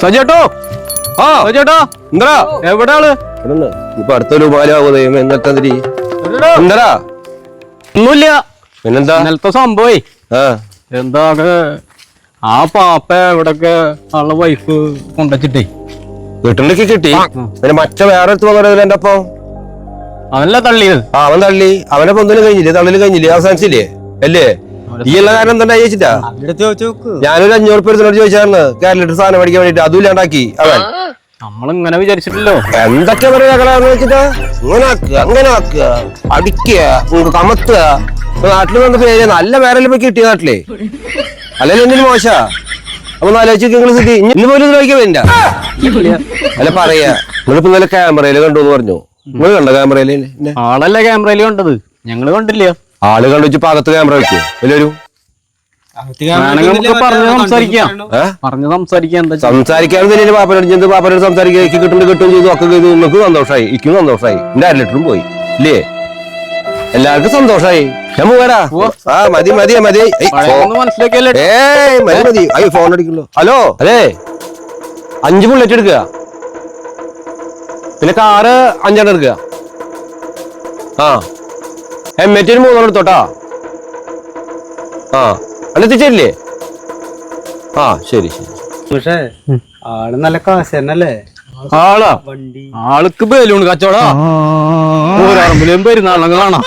സജേട്ടോ ആ സജേട്ടാ എന്താ എവിടെ ആള് ഇപ്പൊ അടുത്തൊരു ഉപാലാവോ എന്നത്തെ എന്താ ഒന്നുമില്ല. പിന്നെന്താ ഇന്നലത്തെ സംഭവേ എന്താ ആ പാപ്പ ഇവിടൊക്കെ ആളുടെ വൈഫ് കൊണ്ടുവച്ചിട്ടേ വീട്ടിലേക്ക് കിട്ടി. പിന്നെ മറ്റേ വേറെ അടുത്ത് വന്നില്ല എന്റെ അപ്പം അവനല്ല തള്ളിയത്. അവൻ തള്ളി. അവനെ പൊന്നിന് കഴിഞ്ഞില്ലേ, തള്ളില് കഴിഞ്ഞില്ലേ, അവസാനിച്ചില്ലേ അല്ലേ? ഈ ഉള്ള കാരണം എന്താ ചോദിച്ചിട്ടാ ഞാനൊരു 500 പേര് ചോദിച്ചായിരുന്നു കേരളത്തിൽ സാധനം മേടിക്കാൻ വേണ്ടിട്ട്. അതും ഇല്ലാണ്ടാക്കി അവൻ. നമ്മളിങ്ങനെ വിചാരിച്ചിട്ടില്ലോ എന്തൊക്കെ പറയാന്ന് വെച്ചിട്ടാ ഇങ്ങനെ ആക്കുക, അങ്ങനെ ആക്കുക, അടിക്കുക, കമത്തുക. നാട്ടില് വന്ന പേര് നല്ല പേരെല്ലാം പോയി കിട്ടിയ നാട്ടിലെ അല്ലെങ്കിൽ എന്തിനു മോശാ. അപ്പൊ ആലോചിച്ച് നിങ്ങൾ സ്ഥിതി ഇന്ന് പോലും ചോദിക്കാൻ വേണ്ട അല്ല പറയാ. നിങ്ങളിപ്പോ ഇന്നലെ ക്യാമറയില് കണ്ടു എന്ന് പറഞ്ഞു. നിങ്ങൾ കണ്ടോ ക്യാമറയില്? ആളല്ലേ ക്യാമറയില് കണ്ടത്, ഞങ്ങള് കണ്ടില്ല. ആള് കണ്ടു വെച്ച് പാകത്ത് ക്യാമറ വെച്ചു എല്ലാവരും സംസാരിക്കാനും പാപ്പനോട് പാപ്പനോട് സംസാരിക്കാൻ കിട്ടുന്നുണ്ട്, കിട്ടും ചെയ്തു, ഒക്കെ ചെയ്തു. നിങ്ങൾക്ക് സന്തോഷമായി, ഇക്കും സന്തോഷമായി, എന്റെ 1/2 ലിറ്ററും പോയി ഇല്ലേ? എല്ലാവർക്കും സന്തോഷമായി. ഞാൻ പോവാടാ. ആ മതി മതി മതി മതി മതി. അയ്യോ ഫോൺ അടിക്കല്ലോ. ഹലോ അതെ 5 ബുള്ളറ്റ് എടുക്കുക, പിന്നെ കാറ് 5 എടുക്കുക. ആ ഹെൽമെറ്റിന് 3 എടുത്തോട്ടാ. ആ അല്ല എത്തിച്ചേരില്ലേ? ആ ശരി ശരി. പക്ഷേ ആള് നല്ല കാശ് തന്നെയല്ലേ? ആളാ ആൾക്ക് ബലൂൺ കച്ചവടാ. പെരുന്നാളൊക്കെ കാണാം.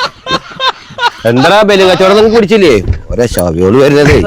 എന്താ ബലൂൺ കച്ചവടം നിങ്ങൾക്ക് പിടിച്ചില്ലേ? ഒരേ ഷാവിയോള് വരുന്നതേ.